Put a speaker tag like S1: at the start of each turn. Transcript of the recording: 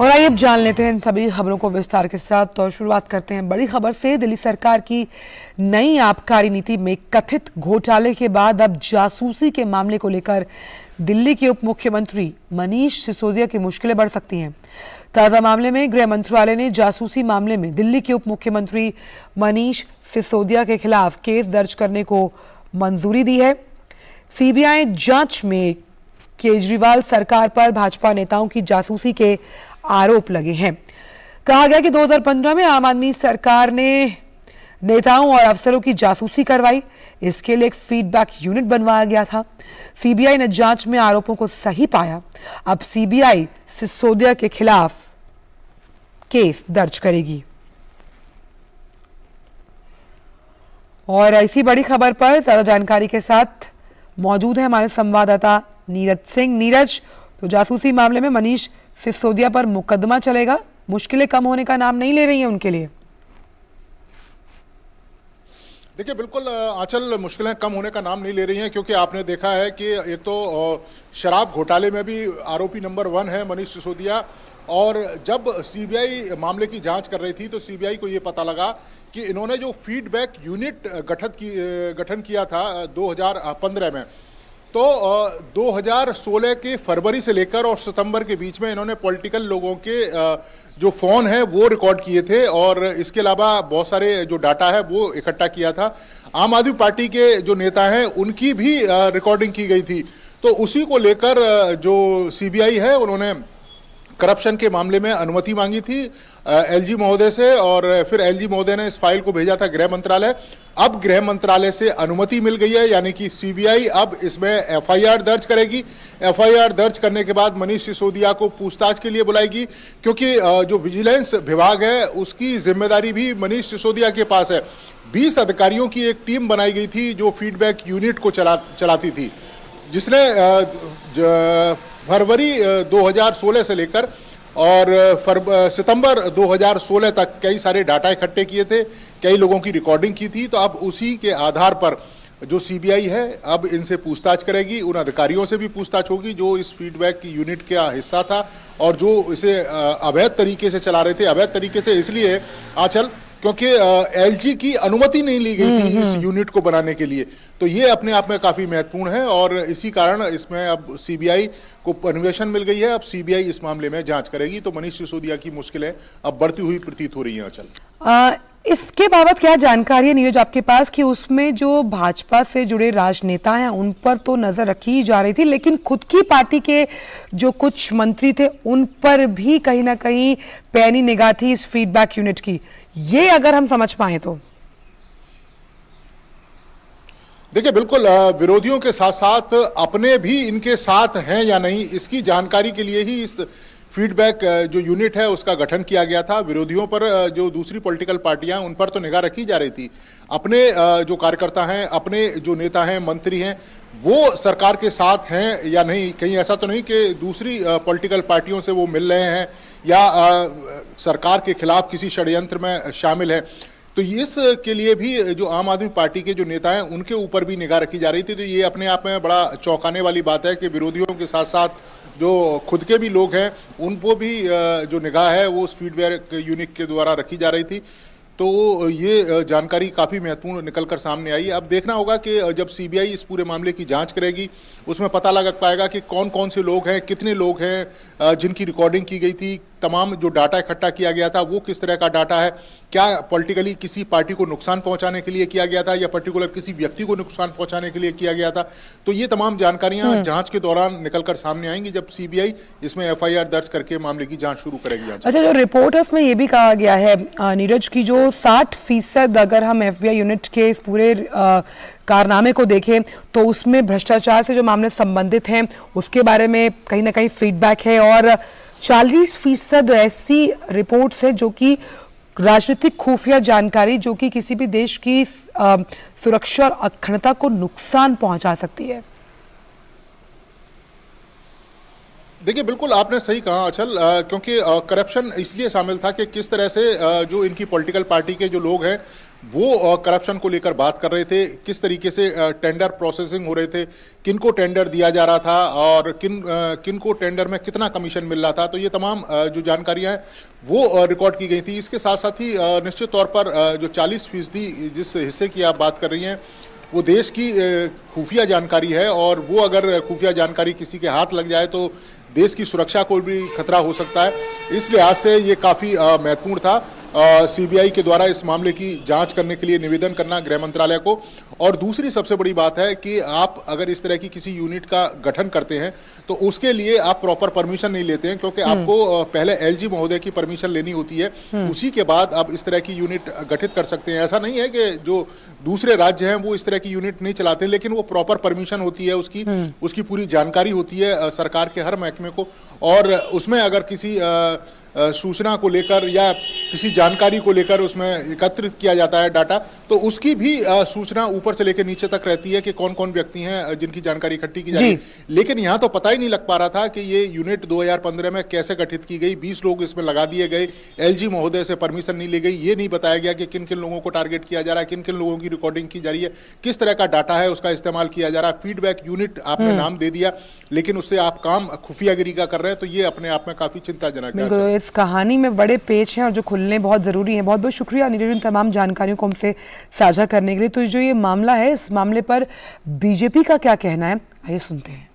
S1: और आइए अब जान लेते हैं इन सभी खबरों को विस्तार के साथ। तो शुरुआत करते हैं बड़ी खबर से। दिल्ली सरकार की नई आबकारी नीति में कथित घोटाले के बाद अब जासूसी के मामले को लेकर दिल्ली के उप मुख्यमंत्री मनीष सिसोदिया की मुश्किलें बढ़ सकती हैं। ताजा मामले में गृह मंत्रालय ने जासूसी मामले में दिल्ली के उप मुख्यमंत्री मनीष सिसोदिया के खिलाफ केस दर्ज करने को मंजूरी दी है। सीबीआई जांच में केजरीवाल सरकार पर भाजपा नेताओं की जासूसी के आरोप लगे हैं। कहा गया कि 2015 में आम आदमी सरकार ने नेताओं और अफसरों की जासूसी करवाई। इसके लिए एक फीडबैक यूनिट बनवाया गया था। सीबीआई ने जांच में आरोपों को सही पाया। अब सीबीआई सिसोदिया के खिलाफ केस दर्ज करेगी। और ऐसी बड़ी खबर पर ज्यादा जानकारी के साथ मौजूद है हमारे संवाददाता नीरज सिंह। नीरज, तो जासूसी मामले में मनीष सिसोदिया पर मुकदमा चलेगा, मुश्किलें कम होने का नाम नहीं ले रही हैं उनके लिए।
S2: देखिए, बिल्कुल आंचल, मुश्किलें कम होने का नाम नहीं ले रही हैं, क्योंकि आपने देखा है कि एक तो शराब घोटाले में भी आरोपी नंबर 1 है मनीष सिसोदिया। और जब सीबीआई मामले की जांच कर रही थी तो सीबीआई को ये पता लगा कि इन्होंने जो फीडबैक यूनिट गठन किया था 2015 में, तो 2016 के फरवरी से लेकर और सितंबर के बीच में इन्होंने पॉलिटिकल लोगों के जो फ़ोन है वो रिकॉर्ड किए थे। और इसके अलावा बहुत सारे जो डाटा है वो इकट्ठा किया था। आम आदमी पार्टी के जो नेता हैं उनकी भी रिकॉर्डिंग की गई थी। तो उसी को लेकर जो सीबीआई है उन्होंने करप्शन के मामले में अनुमति मांगी थी एलजी महोदय से, और फिर एलजी महोदय ने इस फाइल को भेजा था गृह मंत्रालय। अब गृह मंत्रालय से अनुमति मिल गई है, यानी कि सीबीआई अब इसमें एफआईआर दर्ज करेगी। एफआईआर दर्ज करने के बाद मनीष सिसोदिया को पूछताछ के लिए बुलाएगी, क्योंकि जो विजिलेंस विभाग है उसकी जिम्मेदारी भी मनीष सिसोदिया के पास है। 20 अधिकारियों की एक टीम बनाई गई थी जो फीडबैक यूनिट को चलाती थी, जिसने फरवरी 2016 से लेकर और सितंबर 2016 तक कई सारे डाटा इकट्ठे किए थे, कई लोगों की रिकॉर्डिंग की थी। तो अब उसी के आधार पर जो सीबीआई है अब इनसे पूछताछ करेगी। उन अधिकारियों से भी पूछताछ होगी जो इस फीडबैक यूनिट का हिस्सा था और जो इसे अवैध तरीके से चला रहे थे। अवैध तरीके से इसलिए आंचल क्योंकि एलजी की अनुमति नहीं ली गई थी इस यूनिट को बनाने के लिए। तो ये अपने आप में काफी महत्वपूर्ण है और इसी कारण इसमें अब सीबीआई को परमिशन मिल गई है। अब सीबीआई इस मामले में जांच करेगी। तो मनीष सिसोदिया की मुश्किलें अब बढ़ती हुई प्रतीत हो रही हैं। अचल,
S1: इसके बाबत क्या जानकारी है नीरज आपके पास कि उसमें जो भाजपा से जुड़े राजनेता हैं उन पर तो नजर रखी जा रही थी, लेकिन खुद की पार्टी के जो कुछ मंत्री थे उन पर भी कहीं ना कहीं पैनी निगाह थी इस फीडबैक यूनिट की। ये अगर हम समझ पाए तो
S2: देखिए, बिल्कुल विरोधियों के साथ साथ अपने भी इनके साथ हैं या नहीं, इसकी जानकारी के लिए ही इस फीडबैक जो यूनिट है उसका गठन किया गया था। विरोधियों पर, जो दूसरी पॉलिटिकल पार्टियां, उन पर तो निगाह रखी जा रही थी। अपने जो कार्यकर्ता हैं, अपने जो नेता हैं, मंत्री हैं, वो सरकार के साथ हैं या नहीं। कहीं ऐसा तो नहीं कि दूसरी पॉलिटिकल पार्टियों से वो मिल रहे हैं या सरकार के खिलाफ किसी षड्यंत्र में शामिल हैं। तो इसके लिए भी जो आम आदमी पार्टी के जो नेता हैं उनके ऊपर भी निगाह रखी जा रही थी। तो ये अपने आप में बड़ा चौंकाने वाली बात है कि विरोधियों के साथ साथ जो खुद के भी लोग हैं उन पर भी जो निगाह है वो उस फीडबैक यूनिट के द्वारा रखी जा रही थी। तो ये जानकारी काफ़ी महत्वपूर्ण निकलकर सामने आई। अब देखना होगा कि जब सीबीआई इस पूरे मामले की जांच करेगी उसमें पता लग पाएगा कि कौन कौन से लोग हैं, कितने लोग हैं जिनकी रिकॉर्डिंग की गई थी, तमाम जो डाटा इकट्ठा किया गया था वो किस तरह का डाटा है, क्या पॉलिटिकली किसी पार्टी को नुकसान पहुंचाने के लिए किया गया था या पर्टिकुलर किसी व्यक्ति को नुकसान पहुंचाने के लिए किया गया था। तो ये तमाम जानकारियां जांच के दौरान निकलकर सामने आएंगी जब सीबीआई इसमें एफआईआर दर्ज करके मामले की जांच शुरू करेगी।
S1: अच्छा, जो रिपोर्ट है उसमें ये भी कहा गया है नीरज की जो 60% अगर हम एफबीआई यूनिट के इस पूरे कारनामे को देखें तो उसमें भ्रष्टाचार से जो मामले संबंधित हैं उसके बारे में कहीं ना कहीं फीडबैक है और 40% ऐसी रिपोर्ट्स है जो कि राजनीतिक खुफिया जानकारी जो कि किसी भी देश की सुरक्षा और अखंडता को नुकसान पहुंचा सकती है।
S2: देखिए बिल्कुल आपने सही कहा अचल, क्योंकि करप्शन इसलिए शामिल था कि किस तरह से जो इनकी पॉलिटिकल पार्टी के जो लोग हैं वो करप्शन को लेकर बात कर रहे थे, किस तरीके से टेंडर प्रोसेसिंग हो रहे थे, किनको टेंडर दिया जा रहा था और किनको टेंडर में कितना कमीशन मिल रहा था। तो ये तमाम जो जानकारियां हैं वो रिकॉर्ड की गई थी। इसके साथ साथ ही निश्चित तौर पर जो 40% जिस हिस्से की आप बात कर रही हैं वो देश की खुफिया जानकारी है, और वो अगर खुफिया जानकारी किसी के हाथ लग जाए तो देश की सुरक्षा को भी खतरा हो सकता है। इस लिहाज से ये काफ़ी महत्वपूर्ण था सीबीआई के द्वारा इस मामले की जांच करने के लिए निवेदन करना गृह मंत्रालय को। और दूसरी सबसे बड़ी बात है कि आप अगर इस तरह की किसी यूनिट का गठन करते हैं तो उसके लिए आप प्रॉपर परमिशन नहीं लेते हैं, क्योंकि आपको पहले एलजी महोदय की परमिशन लेनी होती है, उसी के बाद आप इस तरह की यूनिट गठित कर सकते हैं। ऐसा नहीं है कि जो दूसरे राज्य हैं वो इस तरह की यूनिट नहीं चलाते, लेकिन वो प्रॉपर परमिशन होती है, उसकी पूरी जानकारी होती है सरकार के हर महकमे को, और उसमें अगर किसी सूचना को लेकर या किसी जानकारी को लेकर उसमें एकत्रित किया जाता है डाटा, तो उसकी भी सूचना ऊपर से लेकर नीचे तक रहती है कि कौन कौन व्यक्ति हैं जिनकी जानकारी इकट्ठी की जा रही है। लेकिन यहाँ तो पता ही नहीं लग पा रहा था कि ये यूनिट 2015 में कैसे गठित की गई, 20 लोग इसमें लगा दिए गए, एलजी महोदय से परमिशन नहीं ली गई, ये नहीं बताया गया कि किन किन लोगों को टारगेट किया जा रहा है, किन किन लोगों की रिकॉर्डिंग की जा रही है, किस तरह का डाटा है उसका इस्तेमाल किया जा रहा है। फीडबैक यूनिट आपने नाम दे दिया, लेकिन उससे आप काम खुफियागिरी का कर रहे हैं, तो ये अपने आप में काफी चिंताजनक है।
S1: इस कहानी में बड़े पेच हैं और जो खुलने बहुत ज़रूरी हैं। बहुत बहुत शुक्रिया नीरज उन तमाम जानकारियों को हमसे साझा करने के लिए। तो जो ये मामला है, इस मामले पर बीजेपी का क्या कहना है, आइए सुनते हैं।